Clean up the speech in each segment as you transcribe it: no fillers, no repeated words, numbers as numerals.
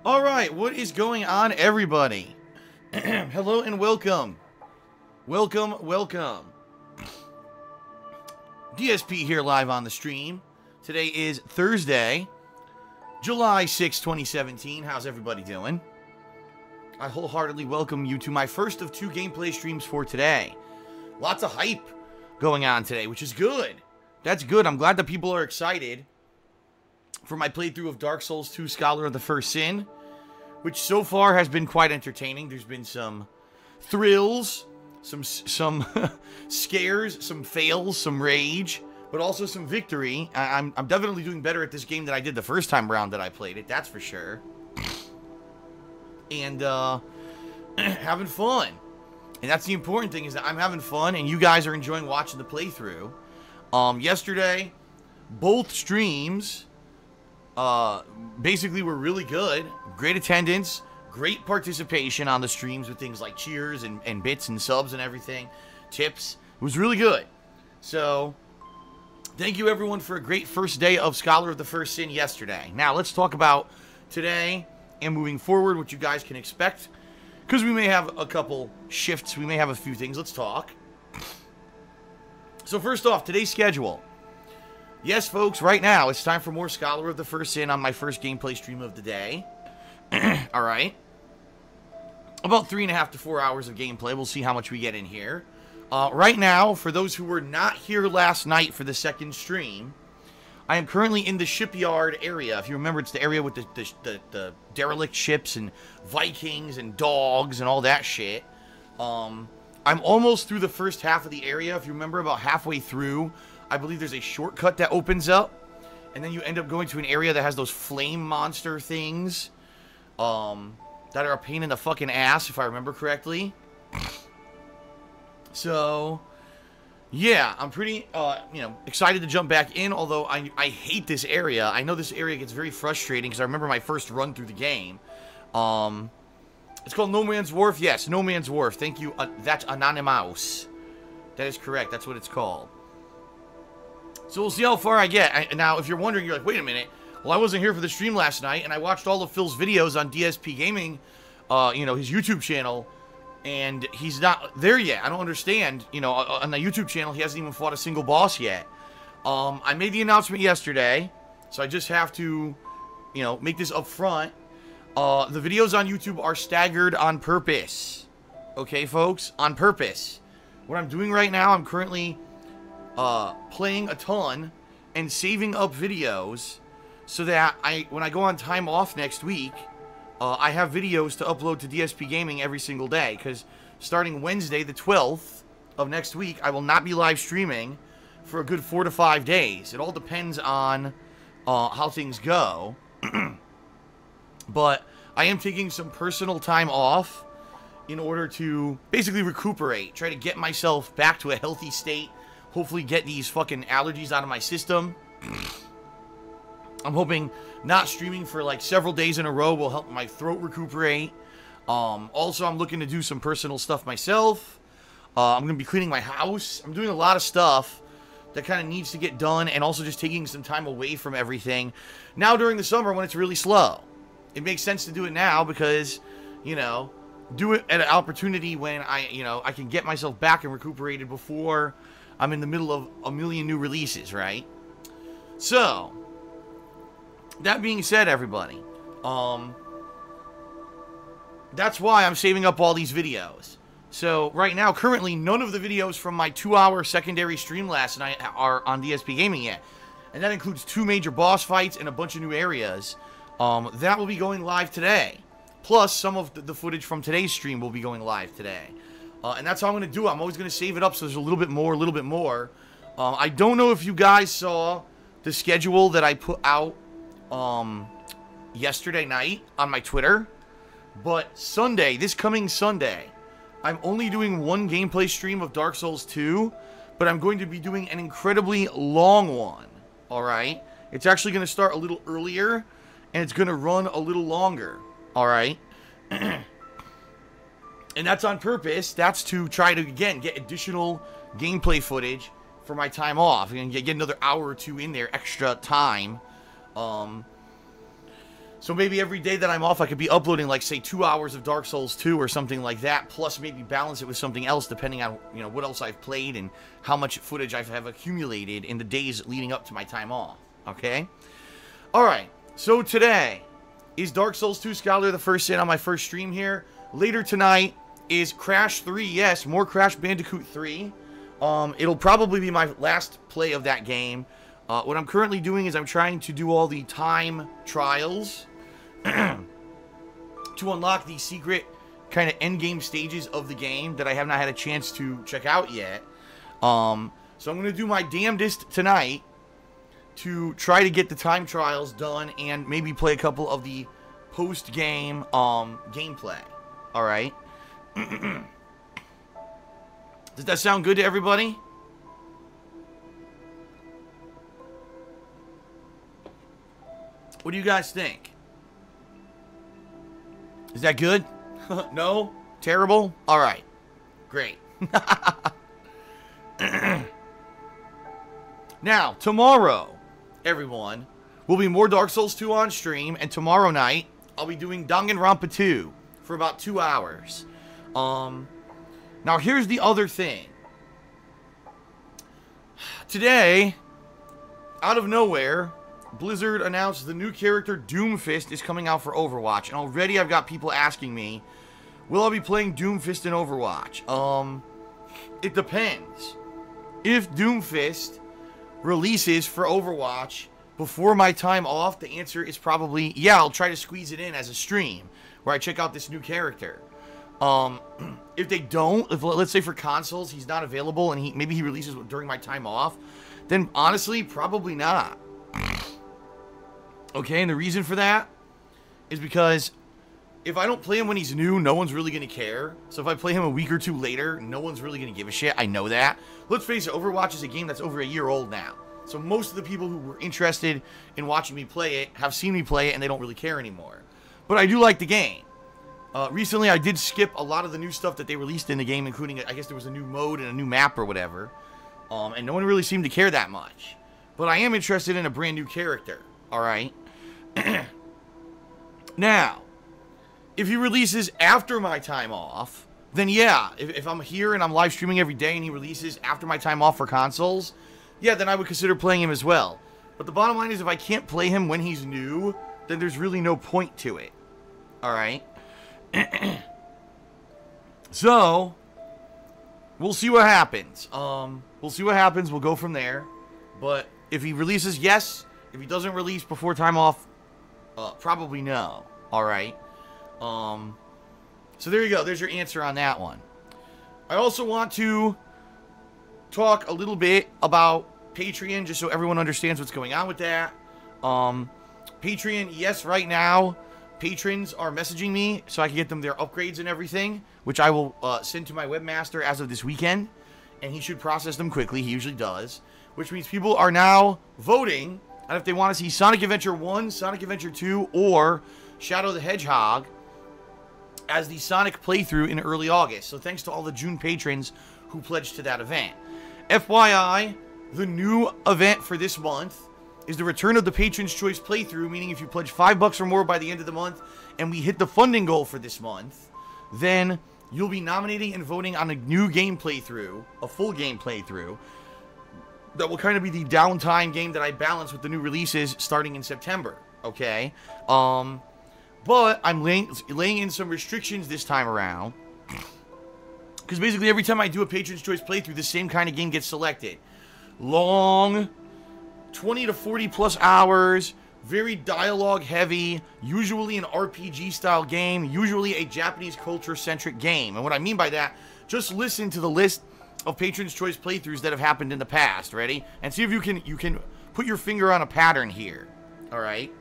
Alright, what is going on, everybody? Hello and welcome. Welcome. DSP here live on the stream. Today is Thursday, July 6, 2017. How's everybody doing? I wholeheartedly welcome you to my first of 2 gameplay streams for today. Lots of hype going on today, which is good. That's good. I'm glad that people are excited for my playthrough of Dark Souls 2 Scholar of the First Sin, which so far has been quite entertaining. There's been some thrills, some scares, some fails, some rage, but also some victory. I'm definitely doing better at this game than I did the first time around that I played it, that's for sure. And having fun. And that's the important thing, is that I'm having fun and you guys are enjoying watching the playthrough. Yesterday, both streams basically were really good. Great attendance, great participation on the streams with things like cheers and bits and subs and everything, tips. It was really good. So thank you everyone for a great first day of Scholar of the First Sin yesterday. Now let's talk about today and moving forward, what you guys can expect, because we may have a couple shifts, we may have a few things. Let's talk. So first off, today's schedule. Yes, folks, right now, it's time for more Scholar of the First Sin on my first gameplay stream of the day. Alright. About 3.5 to 4 hours of gameplay. We'll see how much we get in here. Right now, for those who were not here last night for the second stream, I am currently in the shipyard area. If you remember, it's the area with the derelict ships and Vikings and dogs and all that shit. I'm almost through the first half of the area. If you remember, about halfway through, I believe there's a shortcut that opens up, and then you end up going to an area that has those flame monster things, that are a pain in the fucking ass, if I remember correctly. So, yeah, I'm pretty, excited to jump back in, although I hate this area. I know this area gets very frustrating, because I remember my first run through the game. It's called No Man's Wharf. Yes, No Man's Wharf. Thank you. That's Anonymous. That is correct. That's what it's called. So we'll see how far I get. Now, if you're wondering, you're like, wait a minute. Well, I wasn't here for the stream last night, and I watched all of Phil's videos on DSPGaming, his YouTube channel, and he's not there yet. I don't understand. On the YouTube channel, he hasn't even fought a single boss yet. I made the announcement yesterday, so I just have to, make this up front. The videos on YouTube are staggered on purpose. Okay, folks? On purpose. What I'm doing right now, I'm currently playing a ton and saving up videos so that when I go on time off next week, I have videos to upload to DSPGaming every single day, because starting Wednesday the 12th of next week, I will not be live streaming for a good 4 to 5 days. It all depends on how things go. But I am taking some personal time off in order to basically recuperate, try to get myself back to a healthy state, hopefully get these fucking allergies out of my system. I'm hoping not streaming for like several days in a row will help my throat recuperate. Also, I'm looking to do some personal stuff myself. I'm going to be cleaning my house. I'm doing a lot of stuff that kind of needs to get done, and also just taking some time away from everything. Now during the summer when it's really slow. It makes sense to do it now because, do it at an opportunity when I can get myself back and recuperated before I'm in the middle of a million new releases, right? So, that being said, everybody, that's why I'm saving up all these videos. So, right now, currently, none of the videos from my 2-hour secondary stream last night are on DSPGaming yet. And that includes 2 major boss fights and a bunch of new areas. That will be going live today. Plus, some of the footage from today's stream will be going live today. And that's how I'm going to do it. I'm always going to save it up so there's a little bit more. I don't know if you guys saw the schedule that I put out yesterday night on my Twitter. But Sunday, this coming Sunday, I'm only doing 1 gameplay stream of Dark Souls 2. But I'm going to be doing an incredibly long one. Alright? It's actually going to start a little earlier. And it's going to run a little longer. Alright? And that's on purpose. That's to try to, again, get additional gameplay footage for my time off. And get another hour or 2 in there, extra time. So maybe every day that I'm off, I could be uploading, like, say, 2 hours of Dark Souls 2 or something like that, plus maybe balance it with something else, depending on, you know, what else I've played and how much footage I have accumulated in the days leading up to my time off, okay? Alright, so today is Dark Souls 2 Scholar, the first hit on my first stream here. Later tonight is Crash 3, yes, more Crash Bandicoot 3. It'll probably be my last play of that game. What I'm currently doing is I'm trying to do all the time trials to unlock the secret kind of endgame stages of the game that I have not had a chance to check out yet. So I'm going to do my damnedest tonight to try to get the time trials done and maybe play a couple of the post-game gameplay. Alright? Does that sound good to everybody? What do you guys think? Is that good? No? Terrible? Alright. Great. Now, tomorrow, everyone, will be more Dark Souls 2 on stream, and tomorrow night, I'll be doing Danganronpa 2 for about 2 hours. Now, here's the other thing. Today, out of nowhere, Blizzard announced the new character Doomfist is coming out for Overwatch, and already I've got people asking me, will I be playing Doomfist in Overwatch? It depends. If Doomfist releases for Overwatch before my time off, the answer is probably, yeah, I'll try to squeeze it in as a stream, where I check out this new character. If they don't, if let's say for consoles, he's not available, and maybe he releases during my time off, then honestly, probably not. Okay, and the reason for that is because if I don't play him when he's new, no one's really going to care. So if I play him a week or two later, no one's really going to give a shit. I know that. Let's face it, Overwatch is a game that's over a year old now. So most of the people who were interested in watching me play it have seen me play it, and they don't really care anymore. But I do like the game. Recently, I did skip a lot of the new stuff that they released in the game, including, I guess there was a new mode and a new map or whatever. And no one really seemed to care that much. But I am interested in a brand new character. Alright? Now, if he releases after my time off, then yeah, if I'm here and I'm live streaming every day and he releases after my time off for consoles, yeah, then I would consider playing him as well. But the bottom line is if I can't play him when he's new, then there's really no point to it. Alright? So, we'll see what happens. We'll see what happens. We'll go from there. But if he releases, yes. If he doesn't release before time off, probably no. Alright? So there you go. There's your answer on that one. I also want to talk a little bit about Patreon, just so everyone understands what's going on with that. Patreon, yes, right now, patrons are messaging me so I can get them their upgrades and everything, which I will send to my webmaster as of this weekend, and he should process them quickly. He usually does, which means people are now voting on if they want to see Sonic Adventure 1, Sonic Adventure 2, or Shadow the Hedgehog as the Sonic playthrough in early August. So thanks to all the June patrons who pledged to that event. FYI, the new event for this month is the return of the Patron's Choice playthrough, meaning if you pledge $5 or more by the end of the month and we hit the funding goal for this month, then you'll be nominating and voting on a new game playthrough, a full game playthrough, that will kind of be the downtime game that I balance with the new releases starting in September, okay? But I'm laying in some restrictions this time around, because basically every time I do a Patron's Choice playthrough, the same kind of game gets selected. Long, 20 to 40 plus hours, very dialogue heavy, usually an RPG style game, usually a Japanese culture centric game. And what I mean by that, just listen to the list of Patron's Choice playthroughs that have happened in the past, ready? And see if you can put your finger on a pattern here. Alright?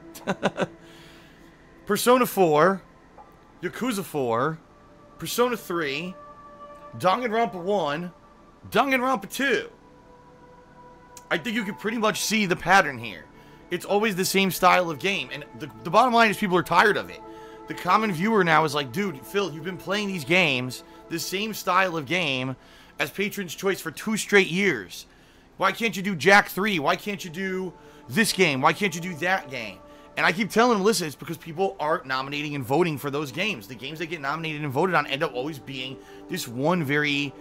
Persona 4, Yakuza 4, Persona 3, Danganronpa 1, Danganronpa 2. I think you can pretty much see the pattern here. It's always the same style of game, and the bottom line is people are tired of it. The common viewer now is like, dude, Phil, you've been playing these games, the same style of game, as Patron's Choice for 2 straight years. Why can't you do Jack 3? Why can't you do this game? Why can't you do that game? And I keep telling them, listen, it's because people aren't nominating and voting for those games. The games that get nominated and voted on end up always being this one very,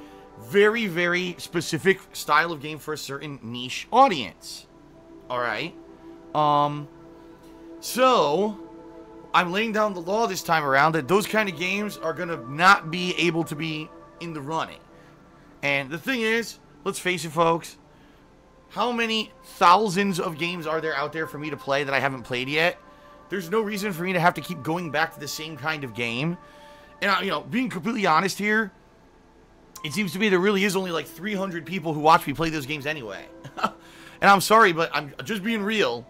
very, very specific style of game for a certain niche audience. All right. So I'm laying down the law this time around that those kind of games are going to not be able to be in the running. And the thing is, let's face it, folks, how many thousands of games are there out there for me to play that I haven't played yet? There's no reason for me to have to keep going back to the same kind of game. And, you know, being completely honest here, it seems to me there really is only like 300 people who watch me play those games anyway. And I'm sorry, but I'm just being real.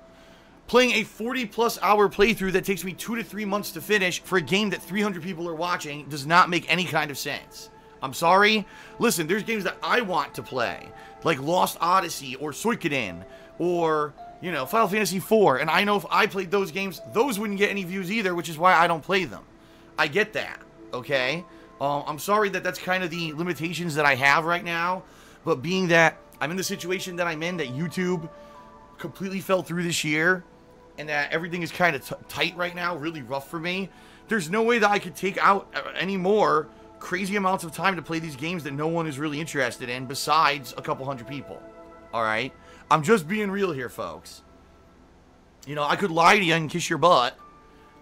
Playing a 40-plus hour playthrough that takes me 2 to 3 months to finish for a game that 300 people are watching does not make any kind of sense. I'm sorry. Listen, there's games that I want to play, like Lost Odyssey or Suikoden or, you know, Final Fantasy IV. And I know if I played those games, those wouldn't get any views either, which is why I don't play them. I get that, okay? I'm sorry that that's kind of the limitations that I have right now. But being that I'm in the situation that I'm in, that YouTube completely fell through this year, and that everything is kind of tight right now, really rough for me, there's no way that I could take out any more crazy amounts of time to play these games that no one is really interested in besides a couple hundred people. All right? I'm just being real here, folks. You know, I could lie to you and kiss your butt,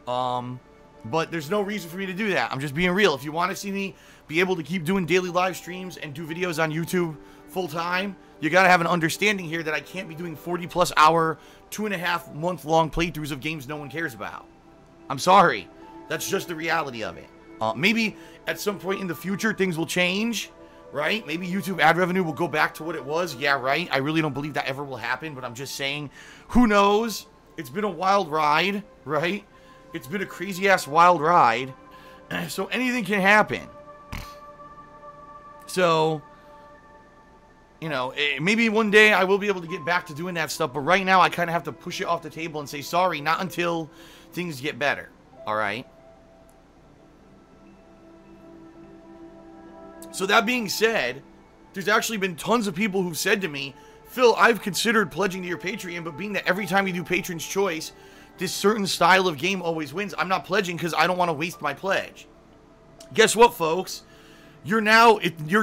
but there's no reason for me to do that. I'm just being real. If you want to see me be able to keep doing daily live streams and do videos on YouTube full time, you got to have an understanding here that I can't be doing 40-plus hour, 2.5 month long playthroughs of games no one cares about. I'm sorry. That's just the reality of it. Maybe at some point in the future, things will change, right? Maybe YouTube ad revenue will go back to what it was. Yeah, right. I really don't believe that ever will happen, but I'm just saying, who knows? It's been a wild ride, right? It's been a crazy-ass wild ride. So anything can happen. So, you know, maybe one day I will be able to get back to doing that stuff, but right now I kind of have to push it off the table and say, sorry, not until things get better, all right? So that being said, there's actually been tons of people who've said to me, Phil, I've considered pledging to your Patreon, but being that every time you do Patron's Choice, this certain style of game always wins, I'm not pledging because I don't want to waste my pledge. Guess what, folks? Your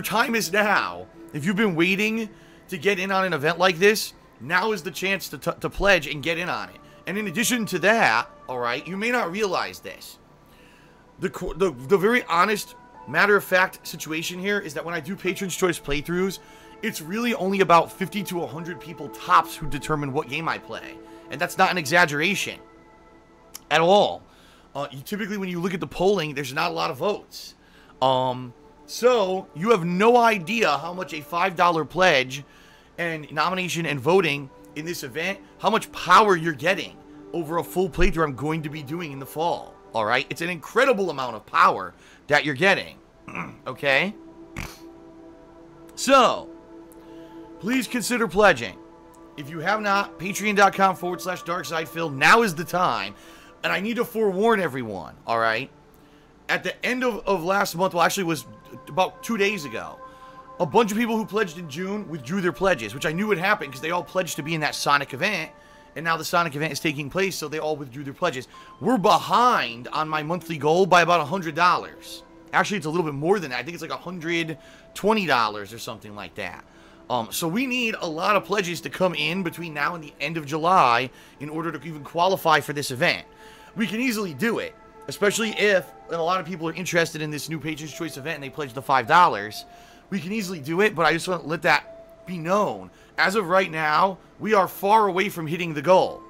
time is now. If you've been waiting to get in on an event like this, now is the chance to pledge and get in on it. And in addition to that, all right, you may not realize this. The very honest, matter-of-fact situation here is that when I do Patron's Choice playthroughs, it's really only about 50 to 100 people tops who determine what game I play. And that's not an exaggeration at all. Typically, when you look at the polling, there's not a lot of votes. So, you have no idea how much a $5 pledge and nomination and voting in this event, how much power you're getting over a full playthrough I'm going to be doing in the fall. All right? It's an incredible amount of power that you're getting. Okay? So, please consider pledging. If you have not, patreon.com/darksidephil, now is the time. And I need to forewarn everyone, all right? At the end of last month, well, actually it was about 2 days ago, a bunch of people who pledged in June withdrew their pledges, which I knew would happen because they all pledged to be in that Sonic event, and now the Sonic event is taking place, so they all withdrew their pledges. We're behind on my monthly goal by about $100. Actually, it's a little bit more than that. I think it's like $120 or something like that. So we need a lot of pledges to come in between now and the end of July in order to even qualify for this event. We can easily do it, especially if a lot of people are interested in this new Patron's Choice event and they pledge the $5. We can easily do it, but I just want to let that be known. As of right now, we are far away from hitting the goal.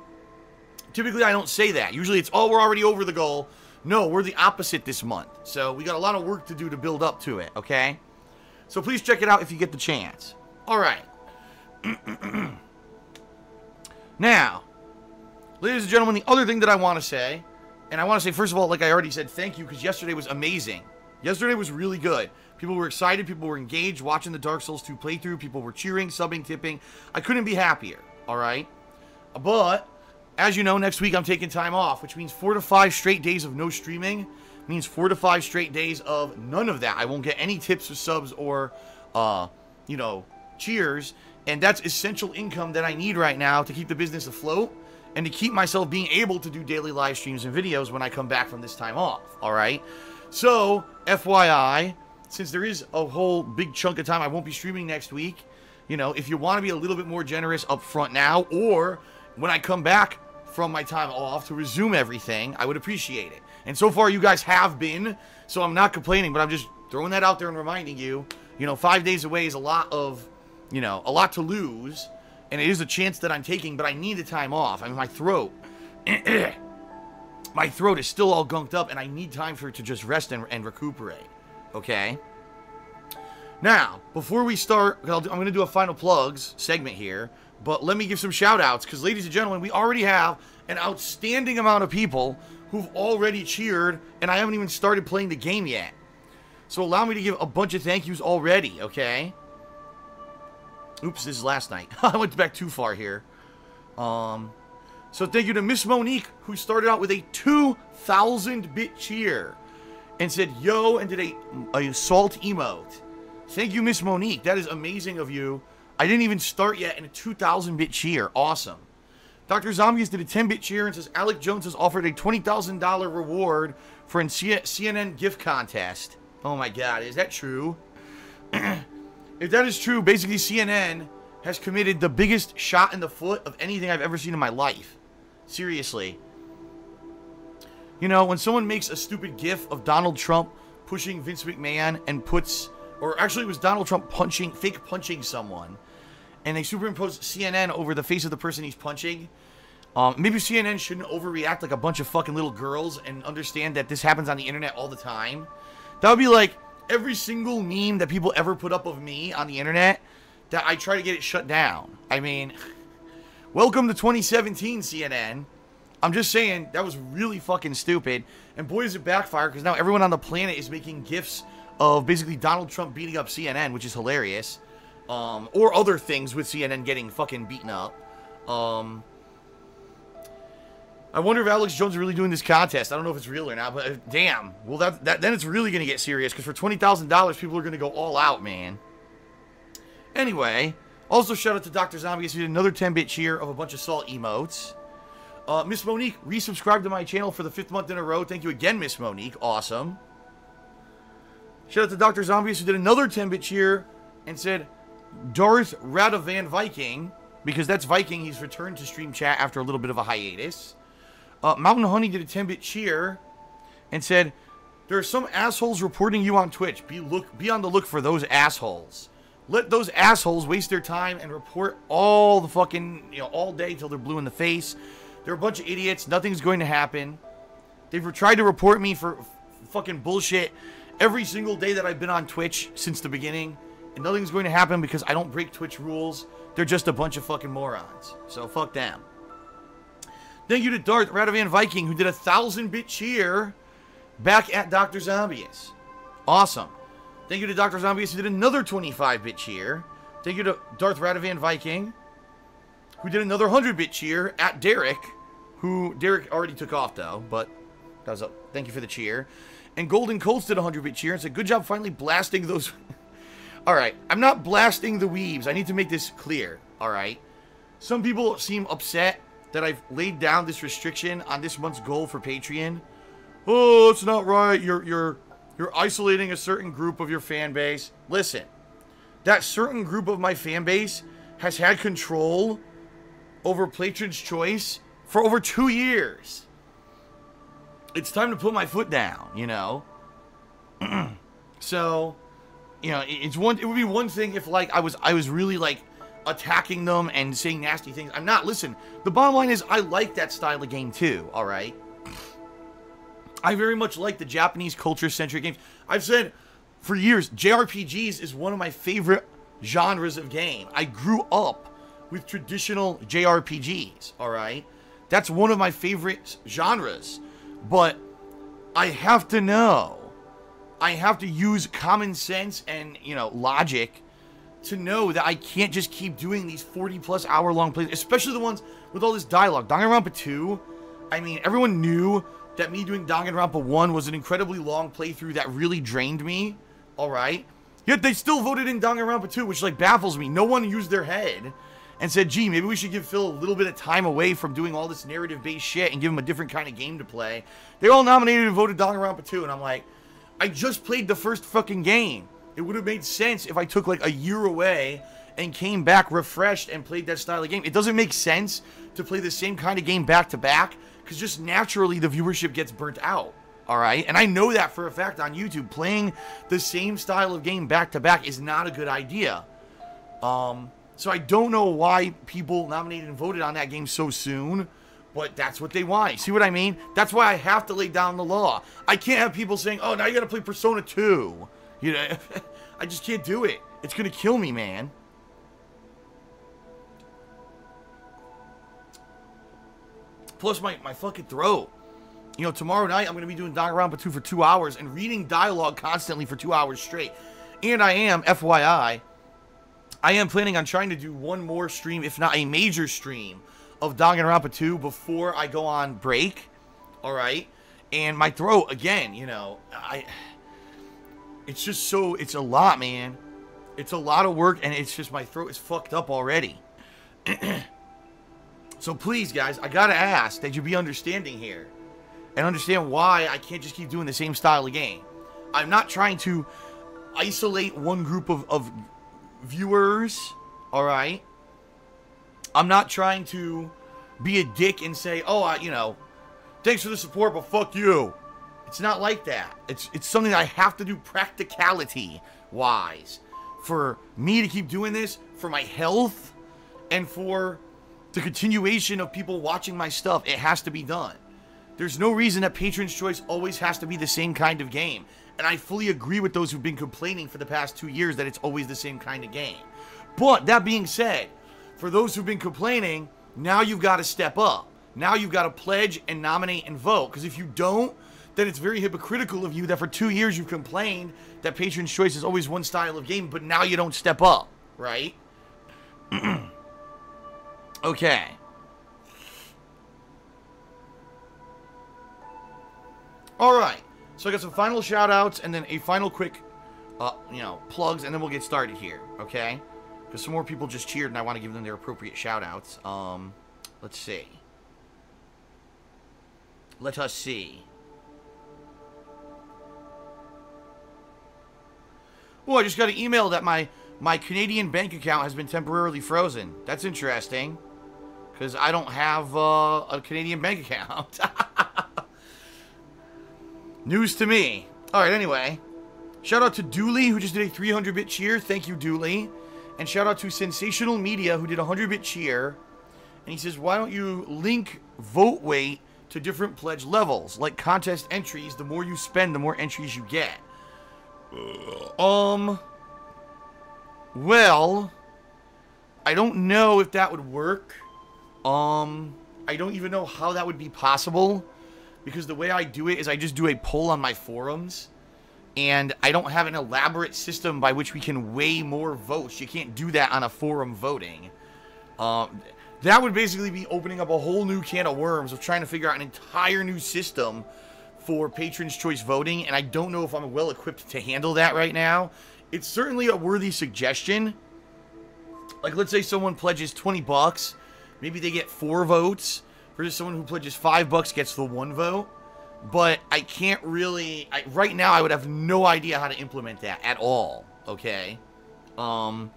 Typically, I don't say that. Usually it's, oh, we're already over the goal. No, we're the opposite this month. So we got a lot of work to do to build up to it, okay? So please check it out if you get the chance. All right. Now, ladies and gentlemen, the other thing that I want to say, and I want to say, first of all, like I already said, thank you, because yesterday was amazing. Yesterday was really good. People were excited. People were engaged watching the Dark Souls 2 playthrough. People were cheering, subbing, tipping. I couldn't be happier, all right? But, as you know, next week I'm taking time off, which means 4 to 5 straight days of no streaming. Means 4 to 5 straight days of none of that. I won't get any tips or subs or, cheers. And that's essential income that I need right now to keep the business afloat and to keep myself being able to do daily live streams and videos when I come back from this time off, alright? So, FYI, since there is a whole big chunk of time I won't be streaming next week, you know, if you want to be a little bit more generous up front now, or when I come back from my time off to resume everything, I would appreciate it. And so far, you guys have been, so I'm not complaining, but I'm just throwing that out there and reminding you, you know, 5 days away is a lot of, you know, a lot to lose, and it is a chance that I'm taking, but I need the time off. I mean, my throat, my throat is still all gunked up, and I need time for it to just rest and recuperate, okay? Now, before we start, I'm going to do a final plugs segment here, but let me give some shout-outs, because ladies and gentlemen, we already have an outstanding amount of people who've already cheered, and I haven't even started playing the game yet. So allow me to give a bunch of thank yous already, okay? Oops, this is last night. I went back too far here. So thank you to Miss Monique, who started out with a 2,000-bit cheer and said, yo, and did a salt emote. Thank you, Miss Monique. That is amazing of you. I didn't even start yet in a 2,000-bit cheer. Awesome. Dr. Zombies did a 10-bit cheer and says, Alec Jones has offered a $20,000 reward for a CNN gift contest. Oh my god, is that true? If that is true, basically CNN has committed the biggest shot in the foot of anything I've ever seen in my life. Seriously. You know, when someone makes a stupid gif of Donald Trump pushing Vince McMahon and puts, or actually it was Donald Trump fake punching someone, and they superimpose CNN over the face of the person he's punching, maybe CNN shouldn't overreact like a bunch of fucking little girls and understand that this happens on the internet all the time. That would be like every single meme that people ever put up of me on the internet that I try to get it shut down. I mean, welcome to 2017, CNN. I'm just saying, that was really fucking stupid. And boy, does it backfire, because now everyone on the planet is making GIFs of basically Donald Trump beating up CNN, which is hilarious. Or other things with CNN getting fucking beaten up. I wonder if Alex Jones is really doing this contest. I don't know if it's real or not, but damn. Well, then it's really going to get serious, because for $20,000, people are going to go all out, man. Anyway, also shout out to Dr. Zombie, who did another 10-bit cheer of a bunch of salt emotes. Miss Monique resubscribed to my channel for the 5th month in a row. Thank you again, Miss Monique. Awesome. Shout out to Dr. Zombies, who did another 10-bit cheer and said, Darth Radovan Viking, because that's Viking. He's returned to stream chat after a little bit of a hiatus. Mountain Honey did a 10-bit cheer and said, there are some assholes reporting you on Twitch. Be on the look for those assholes. Let those assholes waste their time and report all the fucking, you know, all day till they're blue in the face. They're a bunch of idiots. Nothing's going to happen. They've tried to report me for fucking bullshit every single day that I've been on Twitch since the beginning. And nothing's going to happen because I don't break Twitch rules. They're just a bunch of fucking morons. So fuck them. Thank you to Darth Radovan Viking, who did a 1,000-bit cheer back at Dr. Zombies. Awesome. Thank you to Dr. Zombies, who did another 25-bit cheer. Thank you to Darth Radovan Viking, who did another 100-bit cheer at Derek, who Derek already took off, though, but that was up. Thank you for the cheer. And Golden Colts did a 100-bit cheer and said, good job finally blasting those... Alright, I'm not blasting the weebs. I need to make this clear, alright? Some people seem upset that I've laid down this restriction on this month's goal for Patreon. Oh, it's not right. You're isolating a certain group of your fan base. Listen, that certain group of my fan base has had control over Patron's Choice for over 2 years. It's time to put my foot down, you know? So, you know, it would be one thing if, like, I was really, like, attacking them and saying nasty things. I'm not. Listen, the bottom line is I like that style of game too, alright? I very much like the Japanese culture-centric games. I've said for years, JRPGs is one of my favorite genres of game. I grew up with traditional JRPGs, alright? That's one of my favorite genres. But I have to know. I have to use common sense and, you know, logic to know that I can't just keep doing these 40-plus hour-long plays, especially the ones with all this dialogue. Danganronpa 2, I mean, everyone knew that me doing Danganronpa 1 was an incredibly long playthrough that really drained me, alright? Yet they still voted in Danganronpa 2, which, like, baffles me. No one used their head and said, gee, maybe we should give Phil a little bit of time away from doing all this narrative-based shit and give him a different kind of game to play. They all nominated and voted Danganronpa 2, and I'm like, I just played the first fucking game. It would have made sense if I took like a year away and came back refreshed and played that style of game. It doesn't make sense to play the same kind of game back to back because just naturally the viewership gets burnt out. All right, and I know that for a fact on YouTube. Playing the same style of game back to back is not a good idea. So I don't know why people nominated and voted on that game so soon, but that's what they want. See what I mean? That's why I have to lay down the law. I can't have people saying, "Oh, now you got to play Persona 2." You know, I just can't do it. It's gonna kill me, man. Plus my fucking throat. You know, tomorrow night, I'm going to be doing Danganronpa 2 for 2 hours and reading dialogue constantly for 2 hours straight. And I am, FYI, I am planning on trying to do one more stream, if not a major stream, of Danganronpa 2 before I go on break. Alright? And my throat, again, you know, it's just so, it's a lot, man. It's a lot of work, and it's just, my throat is fucked up already. So please, guys, I gotta ask that you be understanding here. And understand why I can't just keep doing the same style of game. I'm not trying to isolate one group of viewers, alright? I'm not trying to be a dick and say, oh, you know, thanks for the support, but fuck you. It's not like that. It's something that I have to do practicality-wise. For me to keep doing this, for my health, and for the continuation of people watching my stuff, it has to be done. There's no reason that Patron's Choice always has to be the same kind of game. And I fully agree with those who've been complaining for the past 2 years that it's always the same kind of game. But, that being said, for those who've been complaining, now you've got to step up. Now you've got to pledge and nominate and vote. Because if you don't, then it's very hypocritical of you that for 2 years you've complained that Patron's Choice is always one style of game, but now you don't step up, right? Okay. Alright, so I got some final shout-outs and then a final quick, you know, plugs, and then we'll get started here, okay? Because some more people just cheered and I want to give them their appropriate shout-outs. Let's see. Let us see. Oh, I just got an email that my Canadian bank account has been temporarily frozen. That's interesting. Because I don't have a Canadian bank account. News to me. Alright, anyway. Shout out to Dooley, who just did a 300-bit cheer. Thank you, Dooley. And shout out to Sensational Media, who did a 100-bit cheer. And he says, why don't you link vote weight to different pledge levels? Like contest entries, the more you spend, the more entries you get. Well, I don't know if that would work. I don't even know how that would be possible. Because the way I do it is I just do a poll on my forums. And I don't have an elaborate system by which we can weigh more votes. You can't do that on a forum voting. That would basically be opening up a whole new can of worms of trying to figure out an entire new system for Patron's Choice voting. And I don't know if I'm well equipped to handle that right now. It's certainly a worthy suggestion. Like, let's say someone pledges 20 bucks. Maybe they get 4 votes. Versus someone who pledges $5 gets the 1 vote. But I can't really... right now, I would have no idea how to implement that at all. Okay? But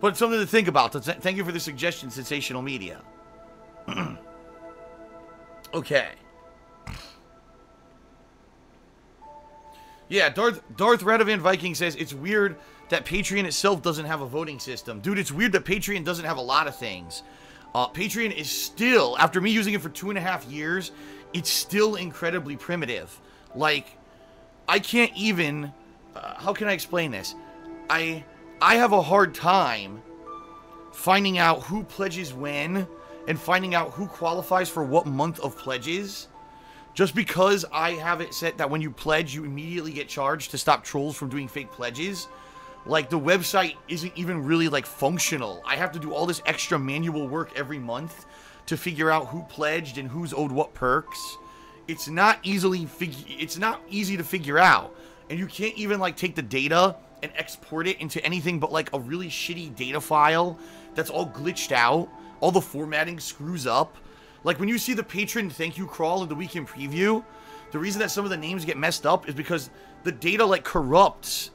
it's something to think about. Thank you for the suggestion, Sensational Media. Okay. Yeah, Darth Radovan Viking says, it's weird that Patreon itself doesn't have a voting system. Dude, it's weird that Patreon doesn't have a lot of things. Patreon is still, after me using it for 2.5 years, it's still incredibly primitive. Like, I can't even, how can I explain this? I have a hard time finding out who pledges when and finding out who qualifies for what month of pledges. Just because I have it set that when you pledge, you immediately get charged to stop trolls from doing fake pledges. Like, the website isn't even really, like, functional. I have to do all this extra manual work every month to figure out who pledged and who's owed what perks. It's not easy to figure out. And you can't even, like, take the data and export it into anything but like a really shitty data file that's all glitched out. All the formatting screws up. Like when you see the patron thank you crawl in the weekend preview, the reason that some of the names get messed up is because the data like corrupts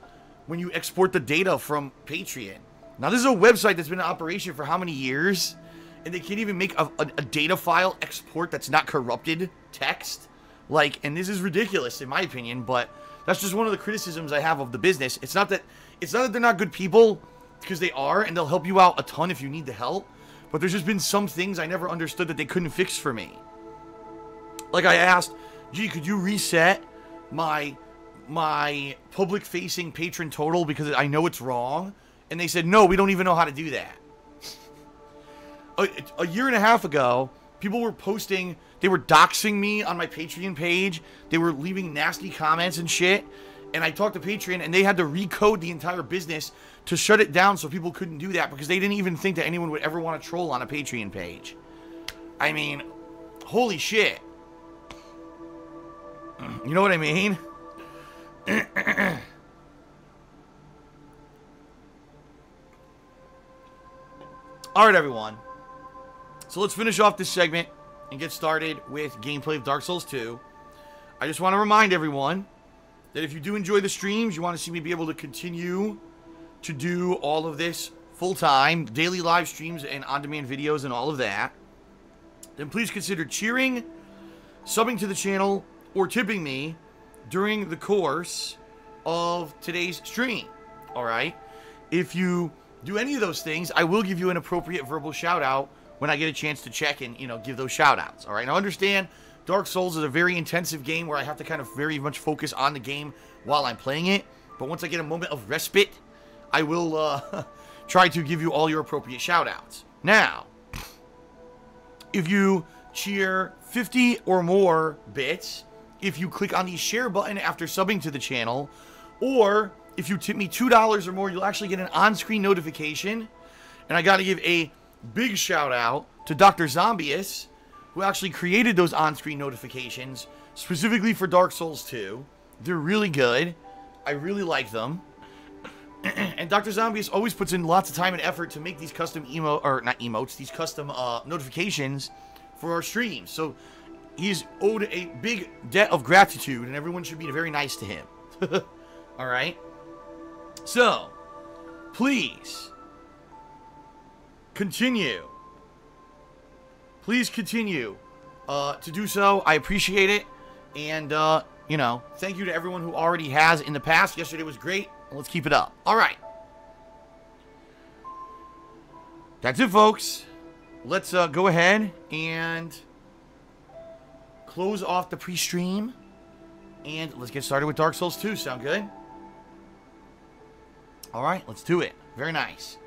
when you export the data from Patreon. Now this is a website that's been in operation for how many years? And they can't even make a data file export that's not corrupted text. Like, and this is ridiculous in my opinion, but that's just one of the criticisms I have of the business. It's not that they're not good people, because they are, and they'll help you out a ton if you need the help. But there's just been some things I never understood that they couldn't fix for me. Like I asked, gee, could you reset my public-facing patron total because I know it's wrong? And they said, no, we don't even know how to do that. A year and a half ago, people were posting, they were doxing me on my Patreon page. They were leaving nasty comments and shit. And I talked to Patreon, and they had to recode the entire business to shut it down so people couldn't do that because they didn't even think that anyone would ever want to troll on a Patreon page. I mean, holy shit. You know what I mean? Alright, everyone. So let's finish off this segment and get started with gameplay of Dark Souls 2. I just want to remind everyone that if you do enjoy the streams, you want to see me be able to continue to do all of this full-time, daily live streams and on-demand videos and all of that, then please consider cheering, subbing to the channel, or tipping me during the course of today's stream. Alright? If you do any of those things, I will give you an appropriate verbal shout-out when I get a chance to check and, give those shout-outs. Alright? Now understand, Dark Souls is a very intensive game where I have to kind of very much focus on the game while I'm playing it. But once I get a moment of respite, I will try to give you all your appropriate shout-outs. Now, if you cheer 50 or more bits, if you click on the share button after subbing to the channel, or if you tip me $2 or more, you'll actually get an on-screen notification. And I got to give a big shout-out to Dr. Zombius, who actually created those on-screen notifications specifically for Dark Souls 2. They're really good. I really like them. And Dr. Zombius always puts in lots of time and effort to make these custom these custom notifications for our streams. So he's owed a big debt of gratitude, and everyone should be very nice to him. Alright? So, please continue. Please continue to do so. I appreciate it. And, thank you to everyone who already has in the past. Yesterday was great. Let's keep it up. All right. That's it, folks. Let's go ahead and close off the pre-stream. And let's get started with Dark Souls 2. Sound good? All right, let's do it. Very nice.